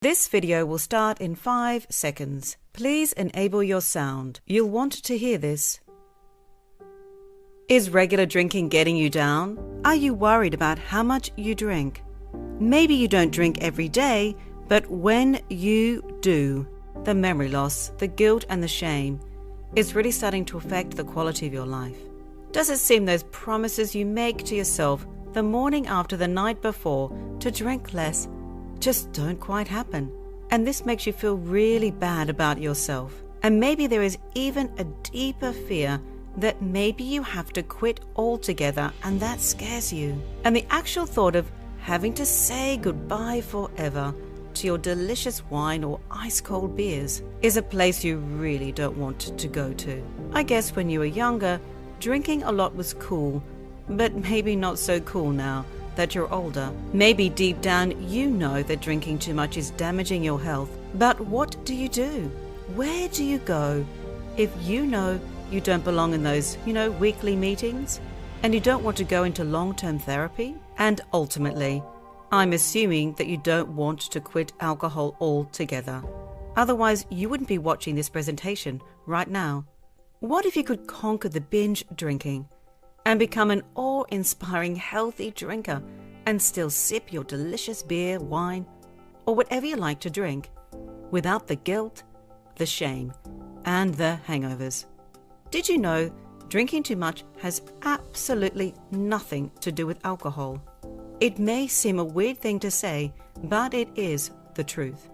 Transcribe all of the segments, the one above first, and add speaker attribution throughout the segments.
Speaker 1: This video will start in 5 seconds. Please enable your sound. You'll want to hear this. Is regular drinking getting you down? Are you worried about how much you drink? Maybe you don't drink every day, but when you do, the memory loss, the guilt and the shame is really starting to affect the quality of your life. Does it seem those promises you make to yourself the morning after the night before to drink less just don't quite happen? And this makes you feel really bad about yourself. And maybe there is even a deeper fear that maybe you have to quit altogether, and that scares you. And the actual thought of having to say goodbye forever to your delicious wine or ice-cold beers is a place you really don't want to go to. I guess when you were younger, drinking a lot was cool, but maybe not so cool now that you're older. Maybe deep down you know that drinking too much is damaging your health, but what do you do? Where do you go if you know you don't belong in those, weekly meetings, and you don't want to go into long-term therapy? And ultimately, I'm assuming that you don't want to quit alcohol altogether. Otherwise, you wouldn't be watching this presentation right now. What if you could conquer the binge drinking and become an awe-inspiring healthy drinker and still sip your delicious beer, wine, or whatever you like to drink without the guilt, the shame, and the hangovers? Did you know drinking too much has absolutely nothing to do with alcohol? It may seem a weird thing to say, but it is the truth.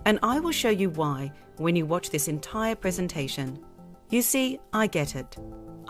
Speaker 1: And I will show you why when you watch this entire presentation. You see, I get it.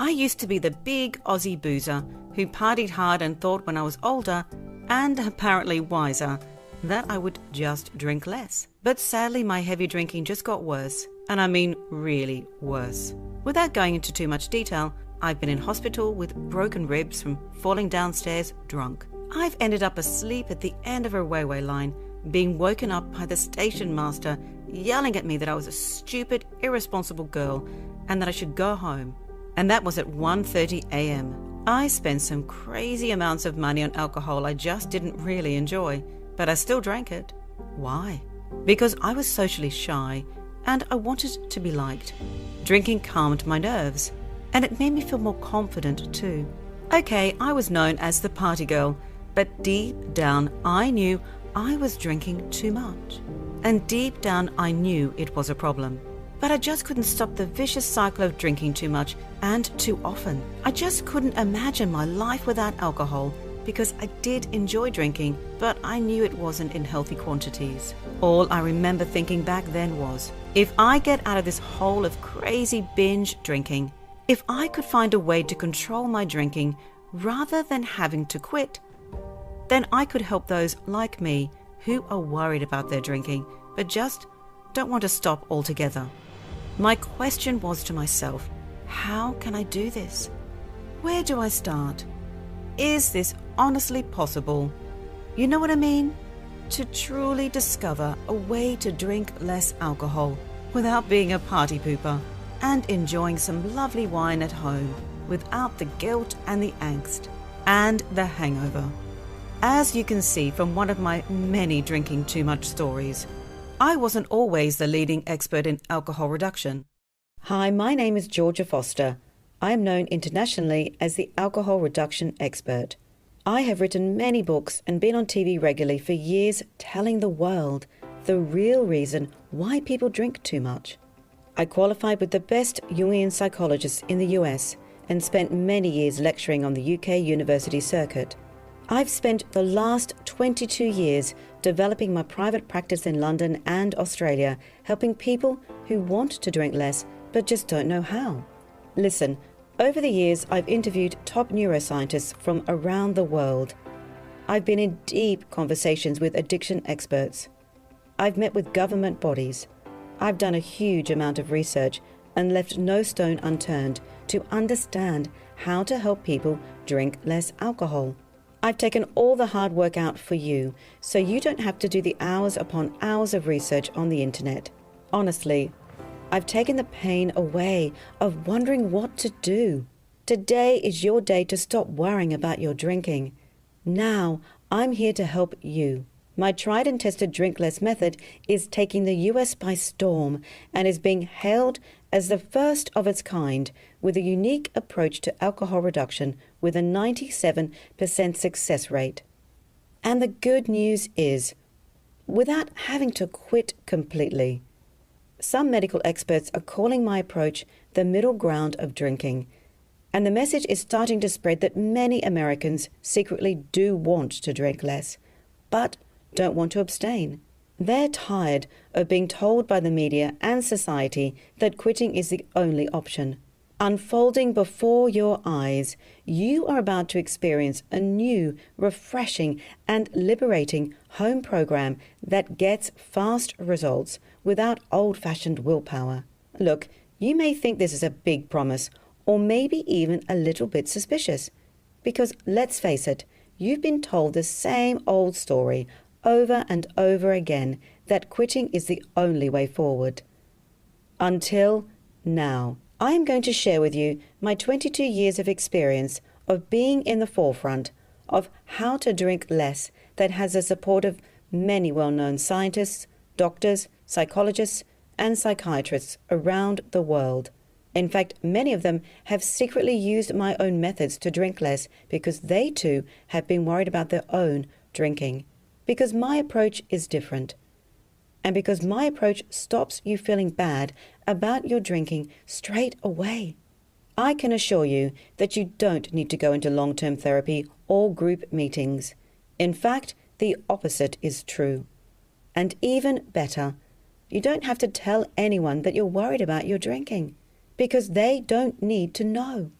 Speaker 1: I used to be the big Aussie boozer who partied hard and thought when I was older, and apparently wiser, that I would just drink less. But sadly, my heavy drinking just got worse, and I mean really worse. Without going into too much detail, I've been in hospital with broken ribs from falling downstairs drunk. I've ended up asleep at the end of a railway line, being woken up by the station master yelling at me that I was a stupid, irresponsible girl and that I should go home. And that was at 1:30 a.m. I spent some crazy amounts of money on alcohol I just didn't really enjoy, but I still drank it. Why? Because I was socially shy and I wanted to be liked. Drinking calmed my nerves, and it made me feel more confident too. Okay, I was known as the party girl, but deep down I knew I was drinking too much. And deep down I knew it was a problem. But I just couldn't stop the vicious cycle of drinking too much and too often. I just couldn't imagine my life without alcohol, because I did enjoy drinking, but I knew it wasn't in healthy quantities. All I remember thinking back then was, if I get out of this hole of crazy binge drinking, if I could find a way to control my drinking rather than having to quit, then I could help those like me who are worried about their drinking, but just don't want to stop altogether. My question was to myself, how can I do this? Where do I start? Is this honestly possible? You know what I mean? To truly discover a way to drink less alcohol without being a party pooper and enjoying some lovely wine at home without the guilt and the angst and the hangover. As you can see from one of my many drinking too much stories, I wasn't always the leading expert in alcohol reduction. Hi, my name is Georgia Foster. I am known internationally as the alcohol reduction expert. I have written many books and been on TV regularly for years telling the world the real reason why people drink too much. I qualified with the best Jungian psychologists in the US and spent many years lecturing on the UK university circuit. I've spent the last 22 years developing my private practice in London and Australia, helping people who want to drink less but just don't know how. Listen, over the years I've interviewed top neuroscientists from around the world. I've been in deep conversations with addiction experts. I've met with government bodies. I've done a huge amount of research and left no stone unturned to understand how to help people drink less alcohol. I've taken all the hard work out for you, so you don't have to do the hours upon hours of research on the internet. Honestly, I've taken the pain away of wondering what to do. Today is your day to stop worrying about your drinking. Now, I'm here to help you. My tried and tested drink less method is taking the US by storm and is being hailed as the first of its kind with a unique approach to alcohol reduction with a 97% success rate. And the good news is, without having to quit completely. Some medical experts are calling my approach the middle ground of drinking, and the message is starting to spread that many Americans secretly do want to drink less, but don't want to abstain. They're tired of being told by the media and society that quitting is the only option. Unfolding before your eyes, you are about to experience a new, refreshing, and liberating home program that gets fast results without old-fashioned willpower. Look, you may think this is a big promise, or maybe even a little bit suspicious, because let's face it, you've been told the same old story over and over again that quitting is the only way forward. Until now. I am going to share with you my 22 years of experience of being in the forefront of how to drink less that has the support of many well-known scientists, doctors, psychologists, and psychiatrists around the world. In fact, many of them have secretly used my own methods to drink less because they too have been worried about their own drinking. Because my approach is different. And because my approach stops you feeling bad about your drinking straight away. I can assure you that you don't need to go into long-term therapy or group meetings. In fact, the opposite is true. And even better, you don't have to tell anyone that you're worried about your drinking, because they don't need to know.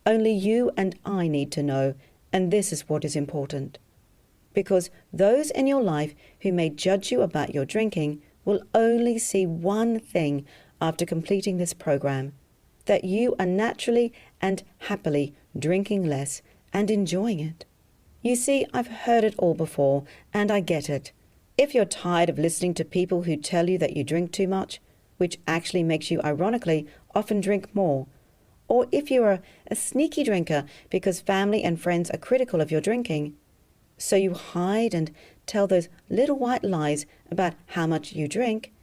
Speaker 1: Only you and I need to know, and this is what is important. Because those in your life who may judge you about your drinking will only see one thing after completing this program, that you are naturally and happily drinking less and enjoying it. You see, I've heard it all before, and I get it. If you're tired of listening to people who tell you that you drink too much, which actually makes you ironically often drink more, or if you're a sneaky drinker because family and friends are critical of your drinking, so you hide and tell those little white lies about how much you drink,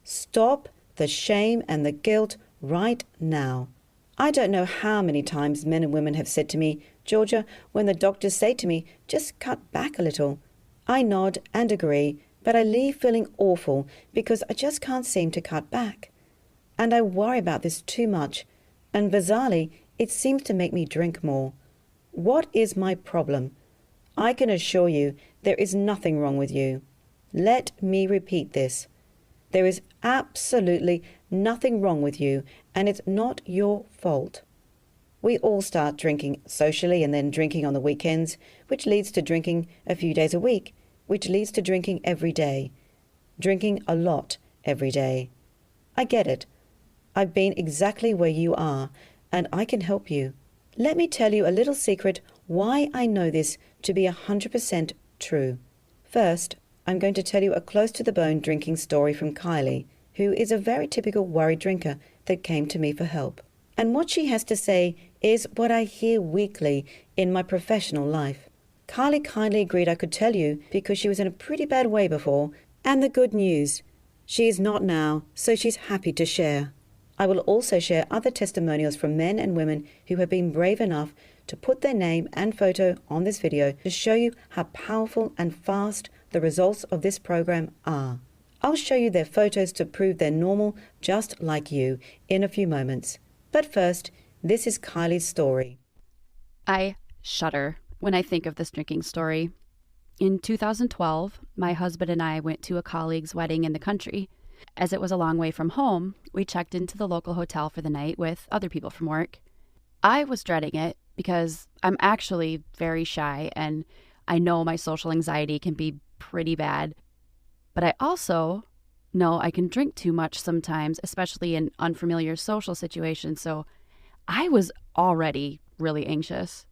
Speaker 1: stop the shame and the guilt right now. I don't know how many times men and women have said to me, Georgia, when the doctors say to me, just cut back a little. I nod and agree, but I leave feeling awful because I just can't seem to cut back. And I worry about this too much, and bizarrely, it seems to make me drink more. What is my problem? I can assure you there is nothing wrong with you. Let me repeat this. There is absolutely nothing wrong with you, and it's not your fault. We all start drinking socially and then drinking on the weekends, which leads to drinking a few days a week, which leads to drinking every day. Drinking a lot every day. I get it. I've been exactly where you are, and I can help you. Let me tell you a little secret why I know this to be 100% true. First, I'm going to tell you a close-to-the-bone drinking story from Kylie, who is a very typical worried drinker that came to me for help. And what she has to say is what I hear weekly in my professional life. Kylie kindly agreed I could tell you because she was in a pretty bad way before, and the good news, she is not now, so she's happy to share. I will also share other testimonials from men and women who have been brave enough to put their name and photo on this video to show you how powerful and fast the results of this program are. I'll show you their photos to prove they're normal, just like you, in a few moments. But first, this is Kylie's story.
Speaker 2: I shudder when I think of this drinking story. In 2012, my husband and I went to a colleague's wedding in the country. As it was a long way from home, we checked into the local hotel for the night with other people from work. I was dreading it because I'm actually very shy and I know my social anxiety can be pretty bad. But I also know I can drink too much sometimes, especially in unfamiliar social situations, so I was already really anxious.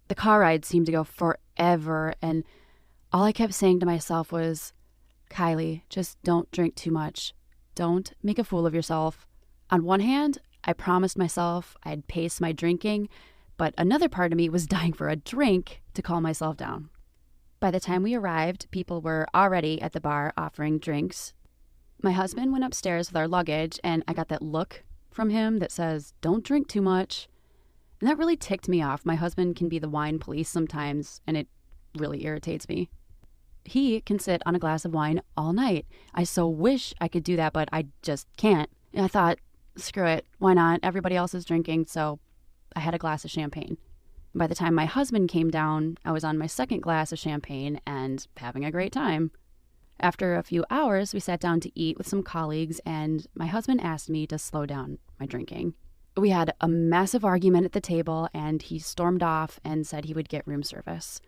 Speaker 2: The car ride seemed to go forever, and all I kept saying to myself was, Kylie, just don't drink too much. Don't make a fool of yourself. On one hand, I promised myself I'd pace my drinking, but another part of me was dying for a drink to calm myself down. By the time we arrived, people were already at the bar offering drinks. My husband went upstairs with our luggage, and I got that look from him that says, "Don't drink too much." And that really ticked me off. My husband can be the wine police sometimes, and it really irritates me. He can sit on a glass of wine all night. I so wish I could do that, but I just can't. And I thought, screw it, why not? Everybody else is drinking, so I had a glass of champagne. By the time my husband came down, I was on my second glass of champagne and having a great time. After a few hours, we sat down to eat with some colleagues, and my husband asked me to slow down my drinking. We had a massive argument at the table, and he stormed off and said he would get room service.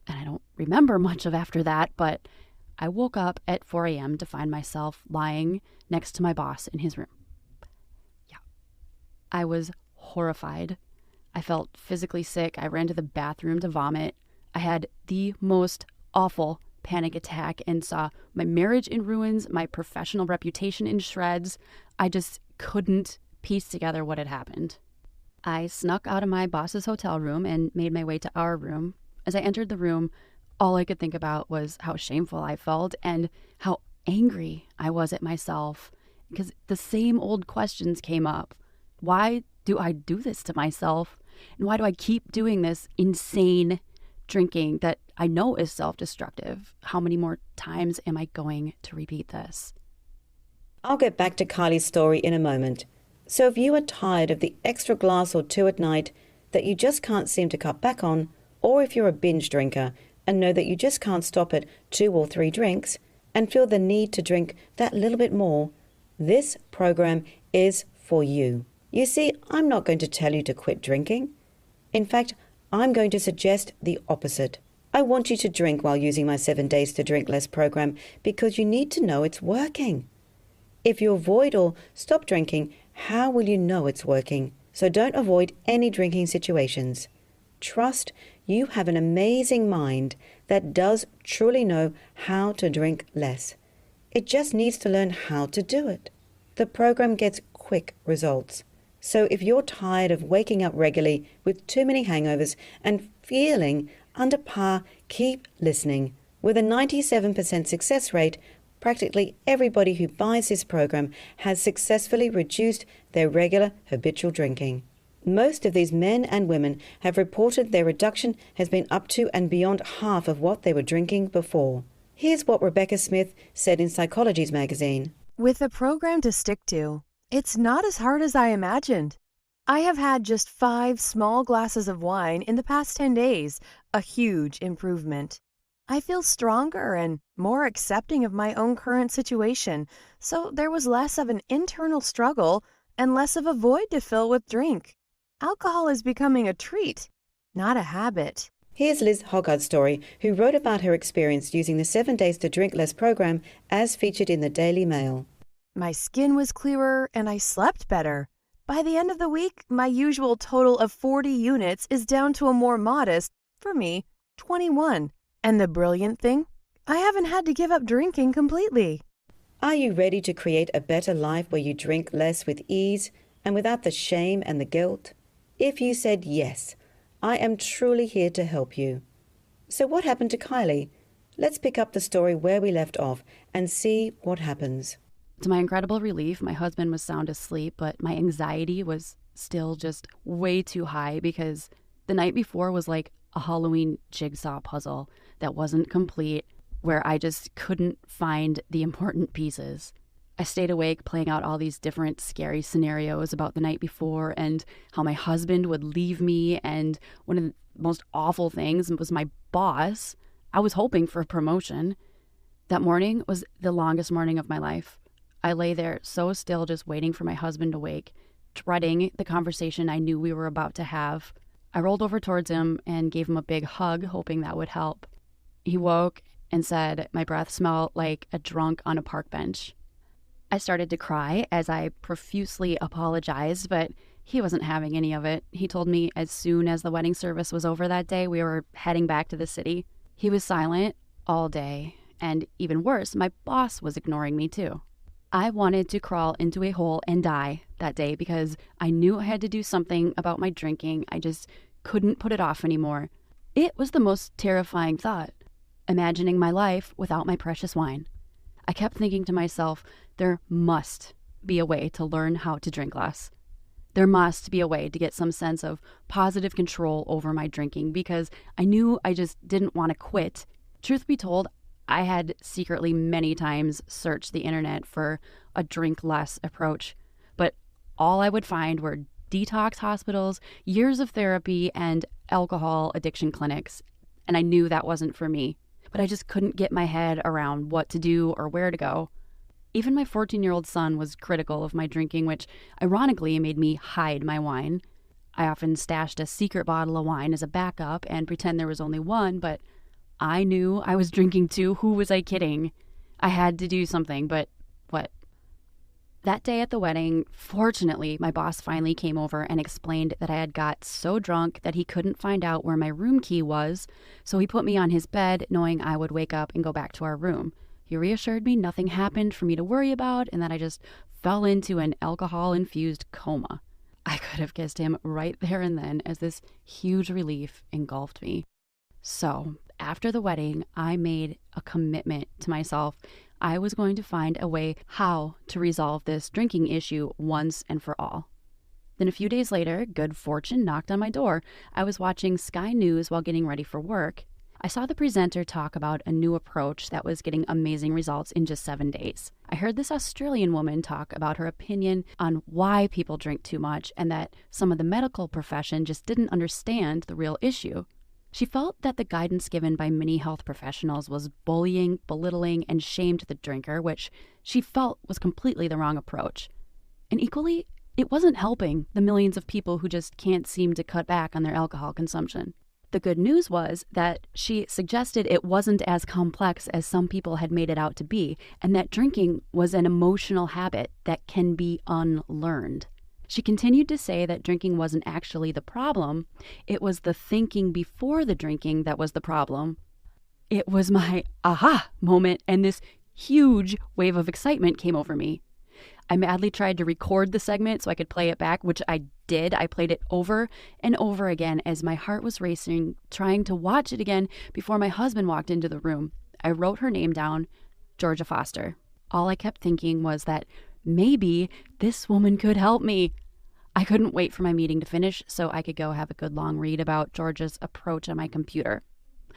Speaker 2: And I don't remember much of after that, but I woke up at 4 a.m. to find myself lying next to my boss in his room. Yeah. I was horrified. I felt physically sick. I ran to the bathroom to vomit. I had the most awful panic attack and saw my marriage in ruins, my professional reputation in shreds. I just couldn't piece together what had happened. I snuck out of my boss's hotel room and made my way to our room. As I entered the room, all I could think about was how shameful I felt and how angry I was at myself, because the same old questions came up. Why do I do this to myself? And why do I keep doing this insane drinking that I know is self-destructive? How many more times am I going to repeat this?
Speaker 1: I'll get back to Kylie's story in a moment. So if you are tired of the extra glass or two at night that you just can't seem to cut back on, or if you're a binge drinker and know that you just can't stop at 2 or 3 drinks and feel the need to drink that little bit more, this program is for you. You see, I'm not going to tell you to quit drinking. In fact, I'm going to suggest the opposite. I want you to drink while using my 7 Days to Drink Less program because you need to know it's working. If you avoid or stop drinking, how will you know it's working? So don't avoid any drinking situations. Trust you have an amazing mind that does truly know how to drink less. It just needs to learn how to do it. The program gets quick results. So if you're tired of waking up regularly with too many hangovers and feeling under par, keep listening. With a 97% success rate, practically everybody who buys this program has successfully reduced their regular habitual drinking. Most of these men and women have reported their reduction has been up to and beyond half of what they were drinking before. Here's what Rebecca Smith said in Psychology's magazine.
Speaker 3: With a program to stick to, it's not as hard as I imagined. I have had just 5 small glasses of wine in the past 10 days, a huge improvement. I feel stronger and more accepting of my own current situation, so there was less of an internal struggle and less of a void to fill with drink. Alcohol is becoming a treat, not a habit.
Speaker 1: Here's Liz Hoggard's story, who wrote about her experience using the 7 Days to Drink Less program as featured in the Daily Mail.
Speaker 3: My skin was clearer and I slept better. By the end of the week, my usual total of 40 units is down to a more modest, for me, 21. And the brilliant thing? I haven't had to give up drinking completely.
Speaker 1: Are you ready to create a better life where you drink less with ease and without the shame and the guilt? If you said yes, I am truly here to help you. So what happened to Kylie? Let's pick up the story where we left off and see what happens.
Speaker 2: To my incredible relief, my husband was sound asleep, but my anxiety was still just way too high because the night before was like a Halloween jigsaw puzzle that wasn't complete, where I just couldn't find the important pieces. I stayed awake playing out all these different scary scenarios about the night before and how my husband would leave me. And one of the most awful things was my boss. I was hoping for a promotion. That morning was the longest morning of my life. I lay there so still, just waiting for my husband to wake, dreading the conversation I knew we were about to have. I rolled over towards him and gave him a big hug, hoping that would help. He woke and said my breath smelled like a drunk on a park bench. I started to cry as I profusely apologized, but he wasn't having any of it. He told me as soon as the wedding service was over that day, we were heading back to the city. He was silent all day, and even worse, my boss was ignoring me too. I wanted to crawl into a hole and die that day because I knew I had to do something about my drinking. I just couldn't put it off anymore. It was the most terrifying thought. imagining my life without my precious wine. I kept thinking to myself, there must be a way to learn how to drink less. There must be a way to get some sense of positive control over my drinking because I knew I just didn't want to quit. Truth be told, I had secretly many times searched the internet for a drink less approach, but all I would find were detox hospitals, years of therapy, and alcohol addiction clinics. And I knew that wasn't for me, but I just couldn't get my head around what to do or where to go. Even my 14-year-old son was critical of my drinking, which ironically made me hide my wine. I often stashed a secret bottle of wine as a backup and pretend there was only one, but I knew I was drinking too. Who was I kidding? I had to do something, but what? That day at the wedding, fortunately, my boss finally came over and explained that I had got so drunk that he couldn't find out where my room key was, so he put me on his bed knowing I would wake up and go back to our room. He reassured me nothing happened for me to worry about and that I just fell into an alcohol-infused coma. I could have kissed him right there and then as this huge relief engulfed me. So, after the wedding, I made a commitment to myself. I was going to find a way how to resolve this drinking issue once and for all. Then a few days later, good fortune knocked on my door. I was watching Sky News while getting ready for work. I saw the presenter talk about a new approach that was getting amazing results in just 7 days. I heard this Australian woman talk about her opinion on why people drink too much and that some of the medical profession just didn't understand the real issue. She felt that the guidance given by many health professionals was bullying, belittling, and shamed the drinker, which she felt was completely the wrong approach. And equally, it wasn't helping the millions of people who just can't seem to cut back on their alcohol consumption. The good news was that she suggested it wasn't as complex as some people had made it out to be, and that drinking was an emotional habit that can be unlearned. She continued to say that drinking wasn't actually the problem. It was the thinking before the drinking that was the problem. It was my aha moment, and this huge wave of excitement came over me. I madly tried to record the segment so I could play it back, which I did. I played it over and over again as my heart was racing, trying to watch it again before my husband walked into the room. I wrote her name down, Georgia Foster. All I kept thinking was that maybe this woman could help me. I couldn't wait for my meeting to finish so I could go have a good long read about Georgia's approach on my computer.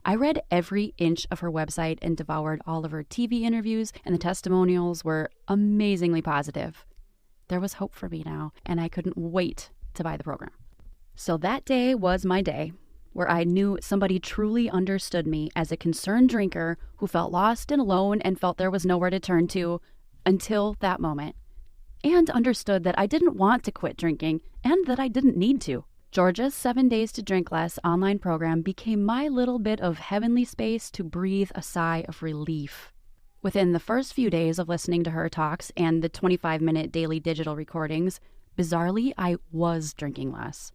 Speaker 2: I read every inch of her website and devoured all of her TV interviews, and the testimonials were amazingly positive. There was hope for me now, and I couldn't wait to buy the program. So that day was my day, where I knew somebody truly understood me as a concerned drinker who felt lost and alone and felt there was nowhere to turn to until that moment, and understood that I didn't want to quit drinking and that I didn't need to. Georgia's 7 Days to Drink Less online program became my little bit of heavenly space to breathe a sigh of relief. Within the first few days of listening to her talks and the 25-minute daily digital recordings, bizarrely, I was drinking less.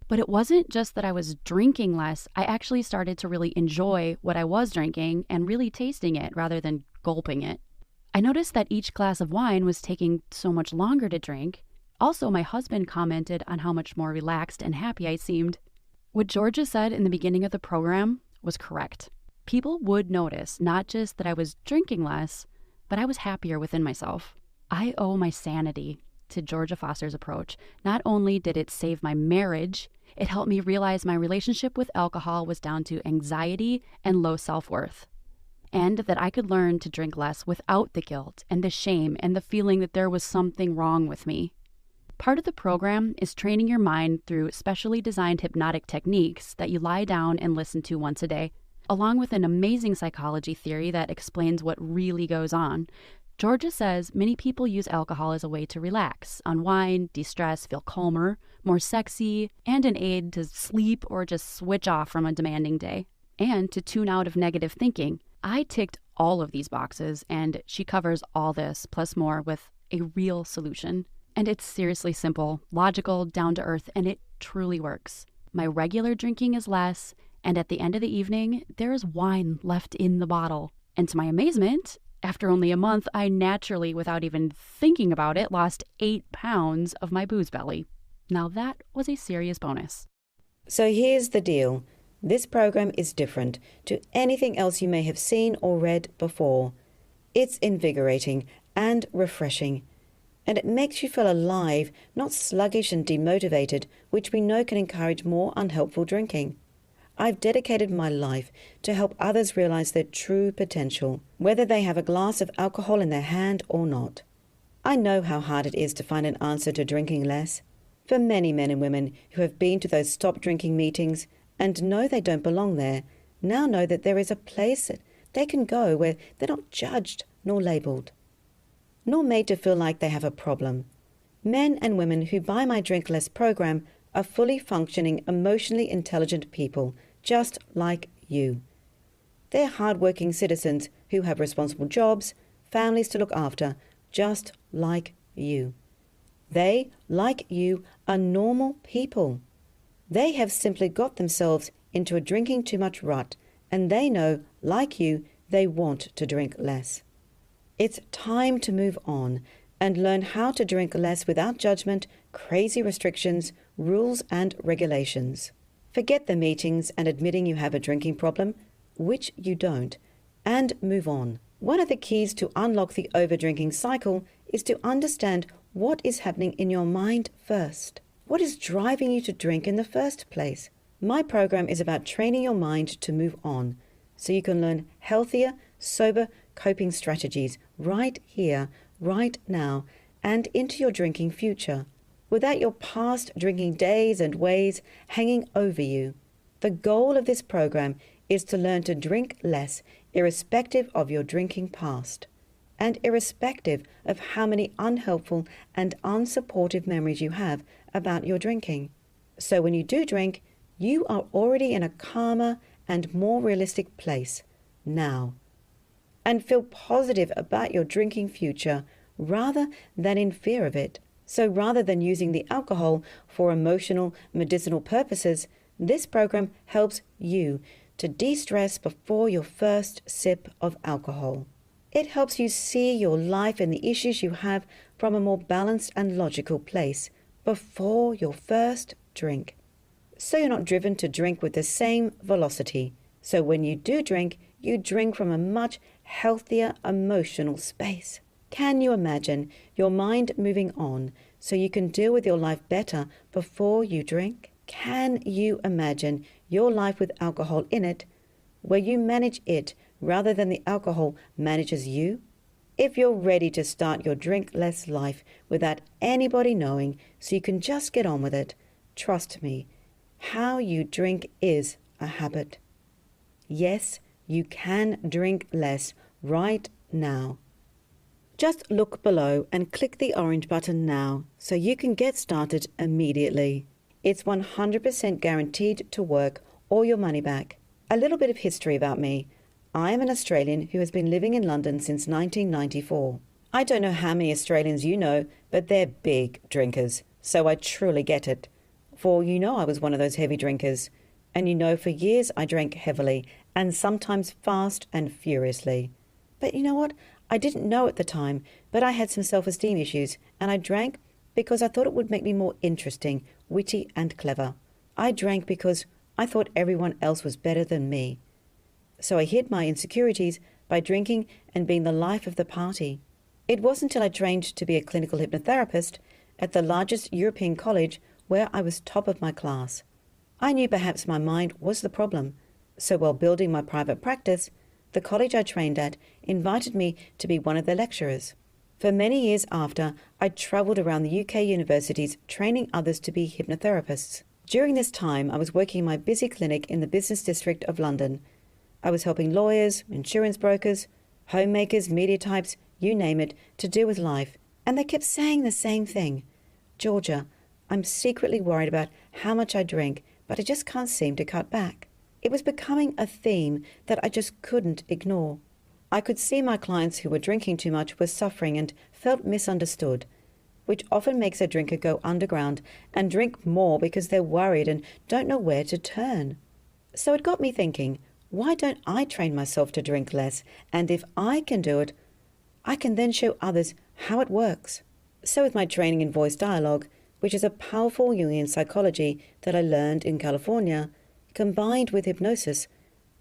Speaker 2: But it wasn't just that I was drinking less. I actually started to really enjoy what I was drinking and really tasting it rather than gulping it. I noticed that each glass of wine was taking so much longer to drink. Also, my husband commented on how much more relaxed and happy I seemed. What Georgia said in the beginning of the program was correct. People would notice not just that I was drinking less, but I was happier within myself. I owe my sanity to Georgia Foster's approach. Not only did it save my marriage, it helped me realize my relationship with alcohol was down to anxiety and low self-worth, and that I could learn to drink less without the guilt and the shame and the feeling that there was something wrong with me. Part of the program is training your mind through specially designed hypnotic techniques that you lie down and listen to once a day, along with an amazing psychology theory that explains what really goes on. Georgia says many people use alcohol as a way to relax, unwind, de-stress, feel calmer, more sexy, and an aid to sleep or just switch off from a demanding day, and to tune out of negative thinking. I ticked all of these boxes, and she covers all this, plus more, with a real solution. And it's seriously simple, logical, down to earth, and it truly works. My regular drinking is less, and at the end of the evening, there is wine left in the bottle. And to my amazement, after only a month, I naturally, without even thinking about it, lost 8 pounds of my booze belly. Now that was a serious bonus.
Speaker 1: So here's the deal. This program is different to anything else you may have seen or read before. It's invigorating and refreshing, and it makes you feel alive, not sluggish and demotivated, which we know can encourage more unhelpful drinking. I've dedicated my life to help others realize their true potential, whether they have a glass of alcohol in their hand or not. I know how hard it is to find an answer to drinking less. For many men and women who have been to those stop drinking meetings and know they don't belong there, now know that there is a place that they can go where they're not judged nor labelled, nor made to feel like they have a problem. Men and women who buy my Drink Less program are fully functioning, emotionally intelligent people, just like you. They're hard-working citizens who have responsible jobs, families to look after, just like you. They, like you, are normal people. They have simply got themselves into a drinking too much rut, and they know, like you, they want to drink less. It's time to move on and learn how to drink less without judgment, crazy restrictions, rules and regulations. Forget the meetings and admitting you have a drinking problem, which you don't, and move on. One of the keys to unlock the overdrinking cycle is to understand what is happening in your mind first. What is driving you to drink in the first place? My program is about training your mind to move on, so you can learn healthier, sober coping strategies right here, right now, and into your drinking future, without your past drinking days and ways hanging over you. The goal of this program is to learn to drink less, irrespective of your drinking past, and irrespective of how many unhelpful and unsupportive memories you have about your drinking. So when you do drink, you are already in a calmer and more realistic place now, and feel positive about your drinking future rather than in fear of it. So rather than using the alcohol for emotional, medicinal purposes, this program helps you to de-stress before your first sip of alcohol. It helps you see your life and the issues you have from a more balanced and logical place before your first drink, so you're not driven to drink with the same velocity. So when you do drink, you drink from a much healthier emotional space. Can you imagine your mind moving on so you can deal with your life better before you drink? Can you imagine your life with alcohol in it, where you manage it rather than the alcohol manages you? If you're ready to start your drink less life without anybody knowing so you can just get on with it, trust me, how you drink is a habit. Yes, you can drink less right now. Just look below and click the orange button now so you can get started immediately. It's 100% guaranteed to work or your money back. A little bit of history about me. I am an Australian who has been living in London since 1994. I don't know how many Australians you know, but they're big drinkers, so I truly get it. For you know I was one of those heavy drinkers, and you know for years I drank heavily and sometimes fast and furiously. But you know what? I didn't know at the time, but I had some self-esteem issues, and I drank because I thought it would make me more interesting, witty and clever. I drank because I thought everyone else was better than me. So I hid my insecurities by drinking and being the life of the party. It wasn't until I trained to be a clinical hypnotherapist at the largest European college where I was top of my class. I knew perhaps my mind was the problem, so while building my private practice, the college I trained at invited me to be one of their lecturers. For many years after, I travelled around the UK universities training others to be hypnotherapists. During this time, I was working in my busy clinic in the business district of London. I was helping lawyers, insurance brokers, homemakers, media types, you name it, to deal with life. And they kept saying the same thing. Georgia, I'm secretly worried about how much I drink, but I just can't seem to cut back. It was becoming a theme that I just couldn't ignore. I could see my clients who were drinking too much were suffering and felt misunderstood, which often makes a drinker go underground and drink more because they're worried and don't know where to turn. So it got me thinking, why don't I train myself to drink less? And if I can do it, I can then show others how it works. So with my training in voice dialogue, which is a powerful Jungian psychology that I learned in California, combined with hypnosis,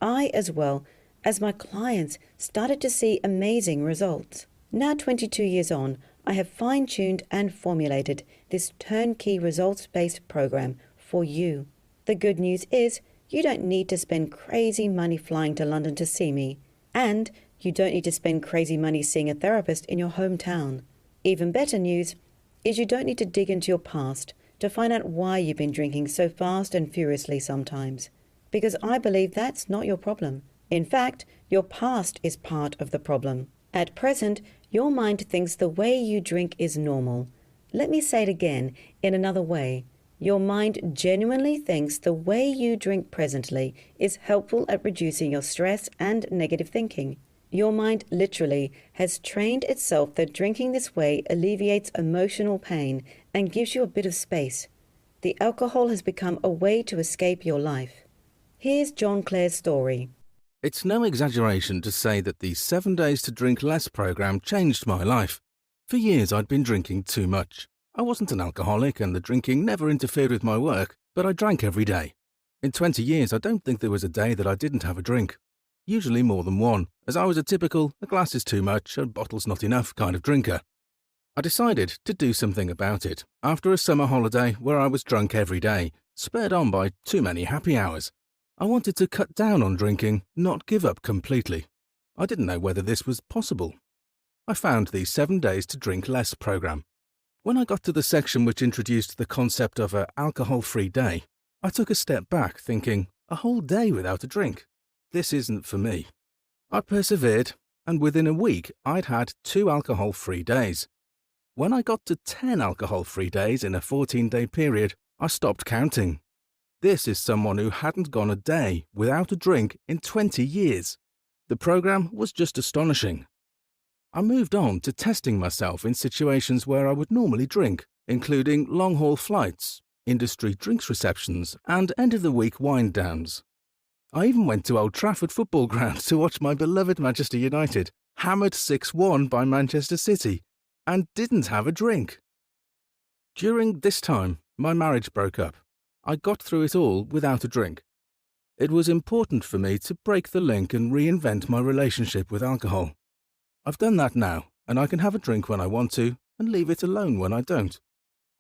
Speaker 1: I, as well as my clients, started to see amazing results. Now 22 years on, I have fine-tuned and formulated this turnkey results-based program for you. The good news is you don't need to spend crazy money flying to London to see me, and you don't need to spend crazy money seeing a therapist in your hometown. Even better news is you don't need to dig into your past to find out why you've been drinking so fast and furiously sometimes, because I believe that's not your problem. In fact, your past is part of the problem. At present, your mind thinks the way you drink is normal. Let me say it again in another way. Your mind genuinely thinks the way you drink presently is helpful at reducing your stress and negative thinking. Your mind literally has trained itself that drinking this way alleviates emotional pain and gives you a bit of space. The alcohol has become a way to escape your life. Here's John Clare's story.
Speaker 4: It's no exaggeration to say that the 7 Days to Drink Less program changed my life. For years I'd been drinking too much. I wasn't an alcoholic and the drinking never interfered with my work, but I drank every day. In 20 years I don't think there was a day that I didn't have a drink. Usually more than one, as I was a typical a glass is too much, a bottle's not enough kind of drinker. I decided to do something about it after a summer holiday where I was drunk every day, spurred on by too many happy hours. I wanted to cut down on drinking, not give up completely. I didn't know whether this was possible. I found the 7 Days to Drink Less program. When I got to the section which introduced the concept of an alcohol-free day, I took a step back thinking, a whole day without a drink? This isn't for me. I persevered, and within a week I'd had 2 alcohol-free days. When I got to 10 alcohol-free days in a 14-day period, I stopped counting. This is someone who hadn't gone a day without a drink in 20 years. The program was just astonishing. I moved on to testing myself in situations where I would normally drink, including long-haul flights, industry drinks receptions, and end-of-the-week wind-downs. I even went to Old Trafford football ground to watch my beloved Manchester United hammered 6-1 by Manchester City, and didn't have a drink. During this time, my marriage broke up. I got through it all without a drink. It was important for me to break the link and reinvent my relationship with alcohol. I've done that now, and I can have a drink when I want to and leave it alone when I don't.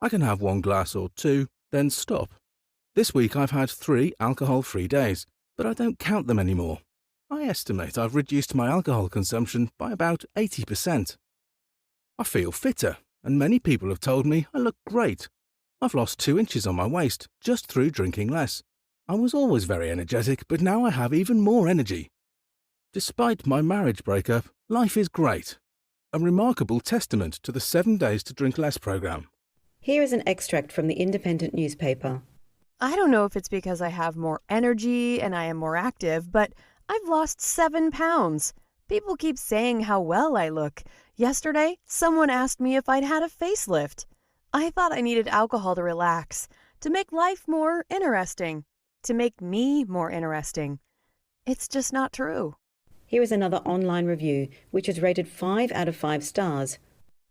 Speaker 4: I can have 1 glass or 2, then stop. This week I've had 3 alcohol-free days, but I don't count them anymore. I estimate I've reduced my alcohol consumption by about 80%. I feel fitter, and many people have told me I look great. I've lost 2 inches on my waist just through drinking less. I was always very energetic, but now I have even more energy. Despite my marriage breakup, life is great. A remarkable testament to the 7 Days to Drink Less program.
Speaker 1: Here is an extract from the Independent newspaper.
Speaker 3: I don't know if it's because I have more energy and I am more active, but I've lost 7 pounds. People keep saying how well I look. Yesterday, someone asked me if I'd had a facelift. I thought I needed alcohol to relax, to make life more interesting, to make me more interesting. It's just not true.
Speaker 1: Here is another online review, which is rated 5 out of 5 stars.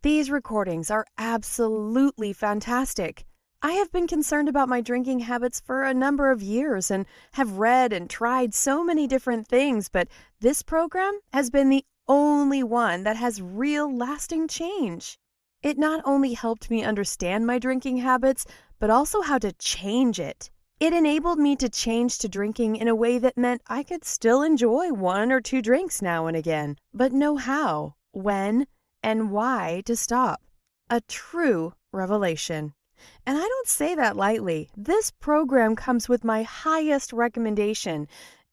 Speaker 3: These recordings are absolutely fantastic. I have been concerned about my drinking habits for a number of years and have read and tried so many different things, but this program has been the only one that has real lasting change. It not only helped me understand my drinking habits, but also how to change it. It enabled me to change to drinking in a way that meant I could still enjoy 1 or 2 drinks now and again, but know how, when, and why to stop. A true revelation. And I don't say that lightly. This program comes with my highest recommendation.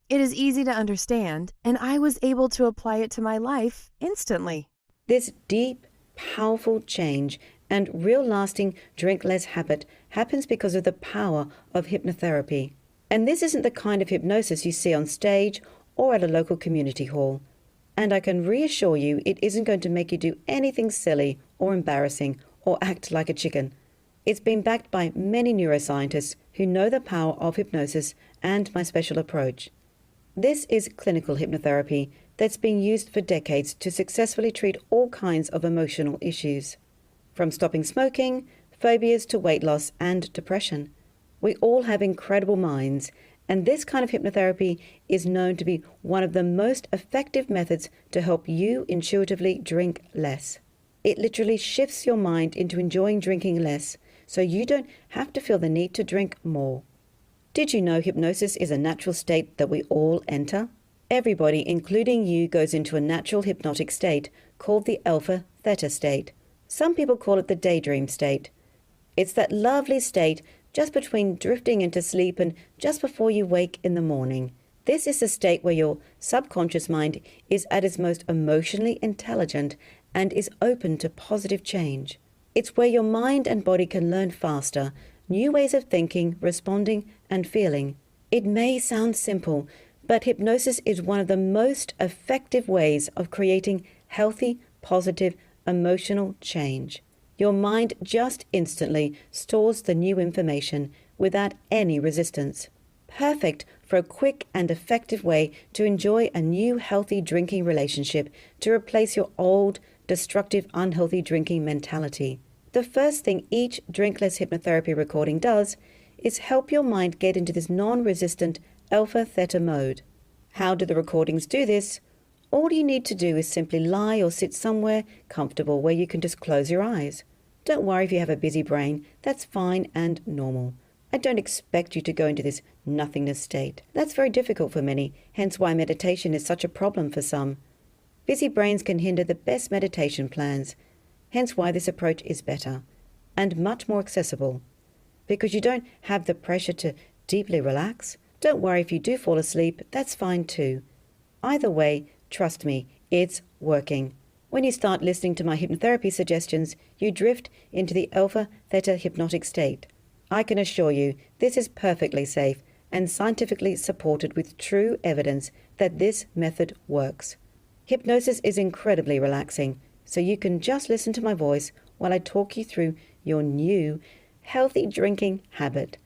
Speaker 3: It is easy to understand, and I was able to apply it to my life instantly.
Speaker 1: This deep, powerful change and real lasting drink less habit happens because of the power of hypnotherapy. And this isn't the kind of hypnosis you see on stage or at a local community hall. And I can reassure you it isn't going to make you do anything silly or embarrassing or act like a chicken. It's been backed by many neuroscientists who know the power of hypnosis and my special approach. This is clinical hypnotherapy that's been used for decades to successfully treat all kinds of emotional issues, from stopping smoking, phobias to weight loss and depression. We all have incredible minds, And this kind of hypnotherapy is known to be one of the most effective methods to help you intuitively drink less. It literally shifts your mind into enjoying drinking less, so you don't have to feel the need to drink more. Did you know hypnosis is a natural state that we all enter? Everybody, including you, goes into a natural hypnotic state called the alpha-theta state. Some people call it the daydream state. It's that lovely state just between drifting into sleep and just before you wake in the morning. This is a state where your subconscious mind is at its most emotionally intelligent and is open to positive change. It's where your mind and body can learn faster, new ways of thinking, responding, and feeling. It may sound simple, but hypnosis is one of the most effective ways of creating healthy, positive, emotional change. Your mind just instantly stores the new information without any resistance. Perfect for a quick and effective way to enjoy a new healthy drinking relationship to replace your old, destructive, unhealthy drinking mentality. The first thing each Drink Less hypnotherapy recording does is help your mind get into this non-resistant alpha-theta mode. How do the recordings do this? All you need to do is simply lie or sit somewhere comfortable where you can just close your eyes. Don't worry if you have a busy brain, that's fine and normal. I don't expect you to go into this nothingness state. That's very difficult for many, hence why meditation is such a problem for some. Busy brains can hinder the best meditation plans, hence why this approach is better and much more accessible. Because you don't have the pressure to deeply relax. Don't worry if you do fall asleep, that's fine too. Either way, trust me, it's working. When you start listening to my hypnotherapy suggestions, you drift into the alpha-theta hypnotic state. I can assure you this is perfectly safe and scientifically supported with true evidence that this method works. Hypnosis is incredibly relaxing, so you can just listen to my voice while I talk you through your new, healthy drinking habit.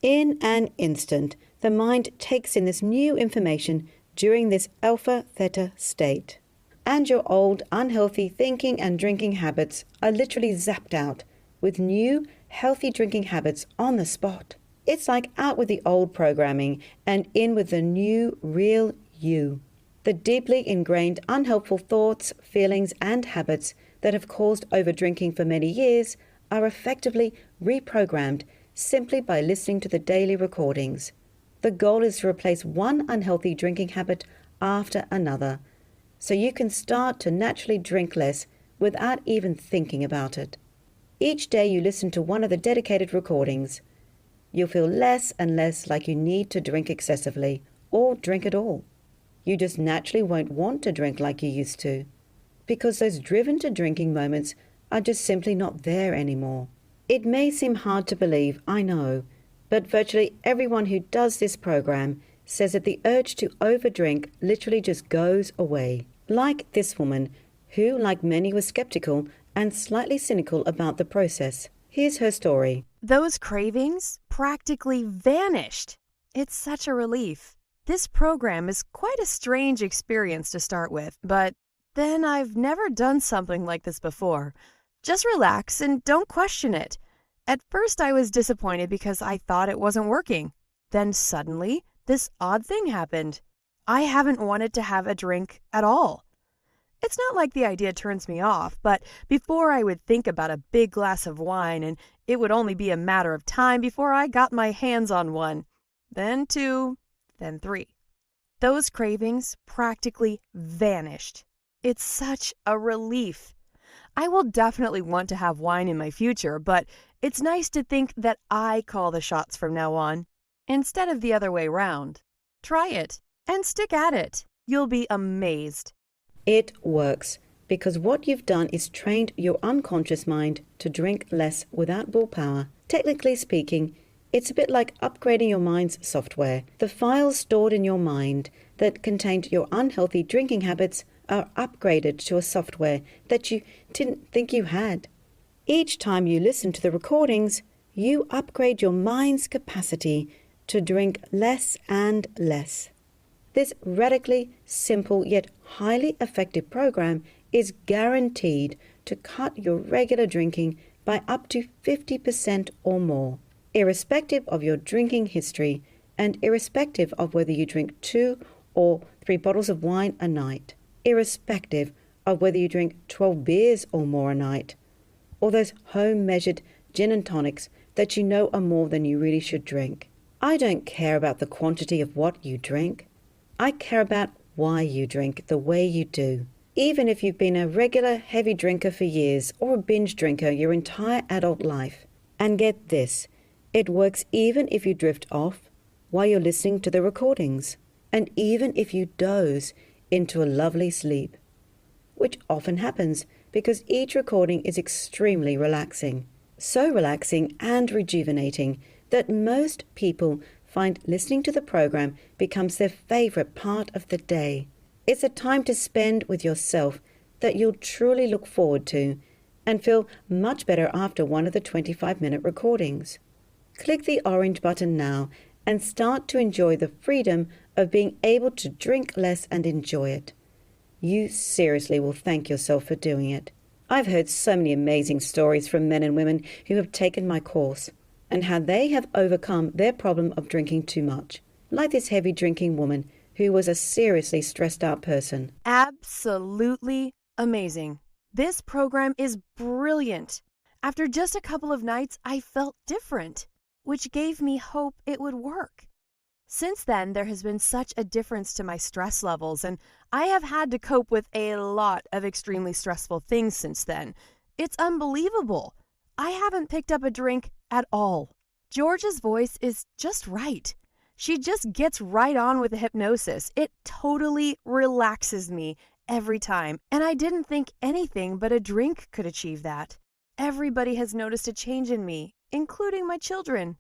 Speaker 1: In an instant, the mind takes in this new information during this alpha-theta state. And your old, unhealthy thinking and drinking habits are literally zapped out with new, healthy drinking habits on the spot. It's like out with the old programming and in with the new, real you. The deeply ingrained, unhelpful thoughts, feelings, and habits that have caused overdrinking for many years are effectively reprogrammed simply by listening to the daily recordings. The goal is to replace one unhealthy drinking habit after another, so you can start to naturally drink less without even thinking about it. Each day you listen to one of the dedicated recordings, you'll feel less and less like you need to drink excessively or drink at all. You just naturally won't want to drink like you used to, because those driven to drinking moments are just simply not there anymore. It may seem hard to believe, I know, but virtually everyone who does this program says that the urge to overdrink literally just goes away. Like this woman, who, like many, was skeptical and slightly cynical about the process. Here's her story.
Speaker 3: Those cravings practically vanished. It's such a relief. This program is quite a strange experience to start with, but then I've never done something like this before. Just relax and don't question it. At first I was disappointed because I thought it wasn't working. Then suddenly, this odd thing happened. I haven't wanted to have a drink at all. It's not like the idea turns me off, but before I would think about a big glass of wine, and it would only be a matter of time before I got my hands on one. Then 2, then 3. Those cravings practically vanished. It's such a relief. I will definitely want to have wine in my future, but it's nice to think that I call the shots from now on, instead of the other way round. Try it and stick at it. You'll be amazed.
Speaker 1: It works, because what you've done is trained your unconscious mind to drink less without willpower. Technically speaking, it's a bit like upgrading your mind's software. The files stored in your mind that contained your unhealthy drinking habits are upgraded to a software that you didn't think you had. Each time you listen to the recordings, you upgrade your mind's capacity to drink less and less. This radically simple yet highly effective program is guaranteed to cut your regular drinking by up to 50% or more. Irrespective of your drinking history, and irrespective of whether you drink 2 or 3 bottles of wine a night, irrespective of whether you drink 12 beers or more a night, or those home-measured gin and tonics that you know are more than you really should drink. I don't care about the quantity of what you drink. I care about why you drink the way you do. Even if you've been a regular heavy drinker for years or a binge drinker your entire adult life. And get this, it works even if you drift off while you're listening to the recordings, and even if you doze into a lovely sleep, which often happens because each recording is extremely relaxing. So relaxing and rejuvenating that most people find listening to the program becomes their favorite part of the day. It's a time to spend with yourself that you'll truly look forward to and feel much better after one of the 25-minute recordings. Click the orange button now and start to enjoy the freedom of being able to drink less and enjoy it. You seriously will thank yourself for doing it. I've heard so many amazing stories from men and women who have taken my course and how they have overcome their problem of drinking too much, like this heavy drinking woman who was a seriously stressed out person.
Speaker 3: Absolutely amazing. This program is brilliant. After just a couple of nights, I felt different, which gave me hope it would work. Since then, there has been such a difference to my stress levels, and I have had to cope with a lot of extremely stressful things since then. It's unbelievable. I haven't picked up a drink at all. Georgia's voice is just right. She just gets right on with the hypnosis. It totally relaxes me every time, and I didn't think anything but a drink could achieve that. Everybody has noticed a change in me, including my children.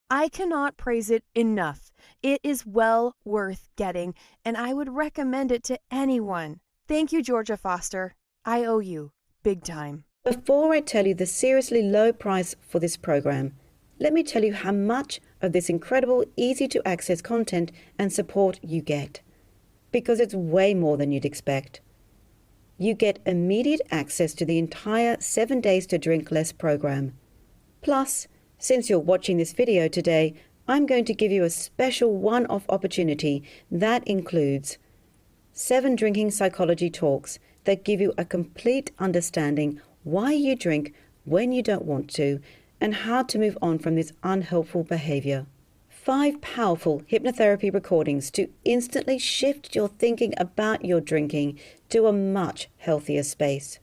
Speaker 3: I cannot praise it enough. It is well worth getting, and I would recommend it to anyone. Thank you, Georgia Foster. I owe you, big time.
Speaker 1: Before I tell you the seriously low price for this program, let me tell you how much of this incredible, easy-to-access content and support you get. Because it's way more than you'd expect. You get immediate access to the entire 7 Days to Drink Less program. Plus, since you're watching this video today, I'm going to give you a special one-off opportunity that includes 7 drinking psychology talks that give you a complete understanding why you drink when you don't want to and how to move on from this unhelpful behavior. 5 powerful hypnotherapy recordings to instantly shift your thinking about your drinking to a much healthier space.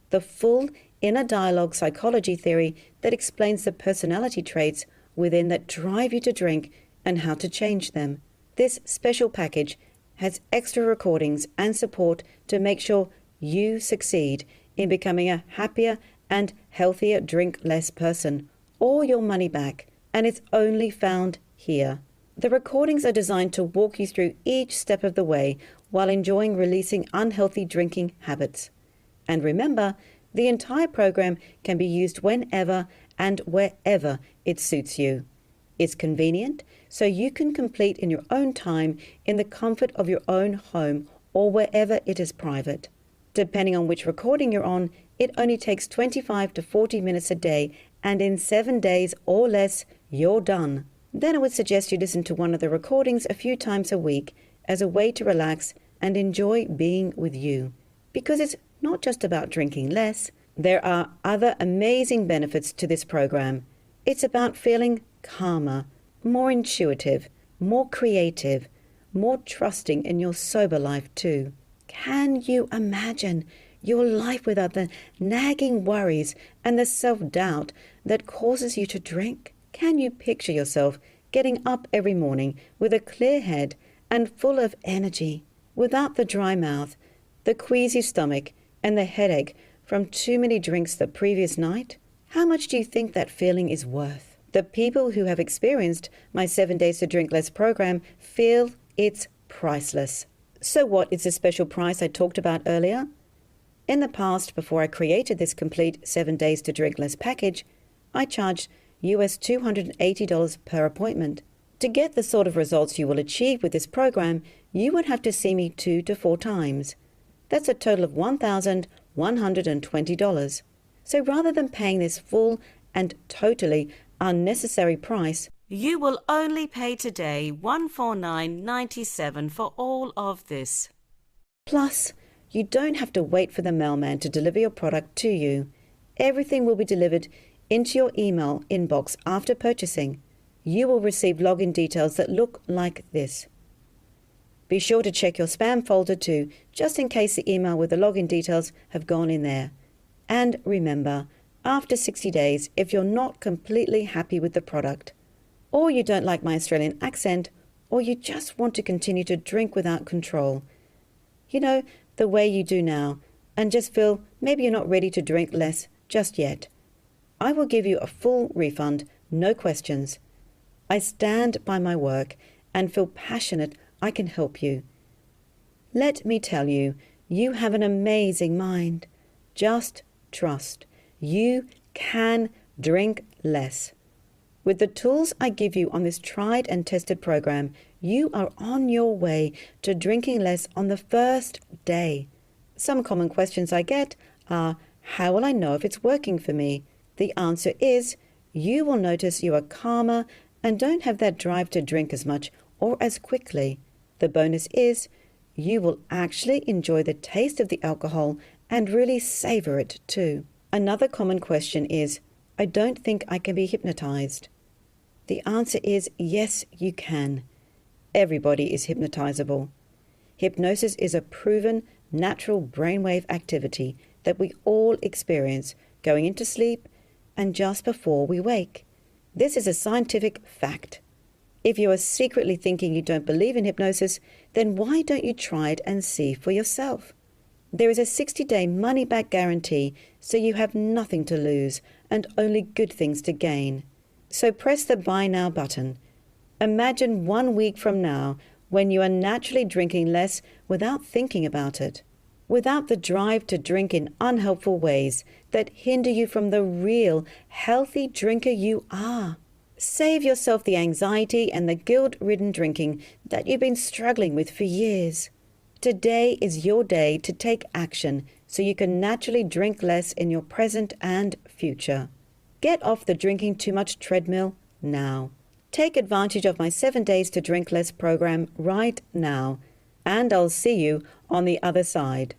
Speaker 1: The full inner dialogue psychology theory that explains the personality traits within that drive you to drink and how to change them. This special package has extra recordings and support to make sure you succeed in becoming a happier and healthier drink less person, or your money back, and it's only found here. The recordings are designed to walk you through each step of the way while enjoying releasing unhealthy drinking habits. And remember, the entire program can be used whenever and wherever it suits you. It's convenient, so you can complete in your own time in the comfort of your own home or wherever it is private. Depending on which recording you're on, it only takes 25 to 40 minutes a day, and in 7 days or less, you're done. Then I would suggest you listen to one of the recordings a few times a week as a way to relax and enjoy being with you. Because it's not just about drinking less. There are other amazing benefits to this program. It's about feeling calmer, more intuitive, more creative, more trusting in your sober life too. Can you imagine your life without the nagging worries and the self-doubt that causes you to drink? Can you picture yourself getting up every morning with a clear head and full of energy, without the dry mouth, the queasy stomach, and the headache from too many drinks the previous night? How much do you think that feeling is worth? The people who have experienced my 7 Days to Drink Less program feel it's priceless. So what is the special price I talked about earlier? In the past, before I created this complete 7 Days to Drink Less package, I charged US $280 per appointment. To get the sort of results you will achieve with this program, you would have to see me 2 to 4 times. That's a total of $1,120. So rather than paying this full and totally unnecessary price, You will only pay today $149.97 for all of this. Plus, you don't have to wait for the mailman to deliver your product to you. Everything will be delivered into your email inbox after purchasing. You will receive login details that look like this. Be sure to check your spam folder too, just in case the email with the login details have gone in there. And remember, after 60 days, if you're not completely happy with the product, or you don't like my Australian accent, or you just want to continue to drink without control, the way you do now, and just feel maybe you're not ready to drink less just yet, I will give you a full refund, no questions. I stand by my work and feel passionate I can help you. Let me tell you, you have an amazing mind. Just trust. You can drink less. With the tools I give you on this tried and tested program, you are on your way to drinking less on the first day. Some common questions I get are, how will I know if it's working for me? The answer is, you will notice you are calmer and don't have that drive to drink as much or as quickly. The bonus is, you will actually enjoy the taste of the alcohol and really savor it too. Another common question is, I don't think I can be hypnotized. The answer is, yes, you can. Everybody is hypnotizable. Hypnosis is a proven, natural brainwave activity that we all experience going into sleep and just before we wake. This is a scientific fact. If you are secretly thinking you don't believe in hypnosis, then why don't you try it and see for yourself? There is a 60-day money-back guarantee, so you have nothing to lose and only good things to gain. So press the Buy Now button. Imagine 1 week from now when you are naturally drinking less without thinking about it, without the drive to drink in unhelpful ways that hinder you from the real, healthy drinker you are. Save yourself the anxiety and the guilt-ridden drinking that you've been struggling with for years. Today is your day to take action so you can naturally drink less in your present and future. Get off the drinking too much treadmill now. Take advantage of my 7 Days to Drink Less program right now, and I'll see you on the other side.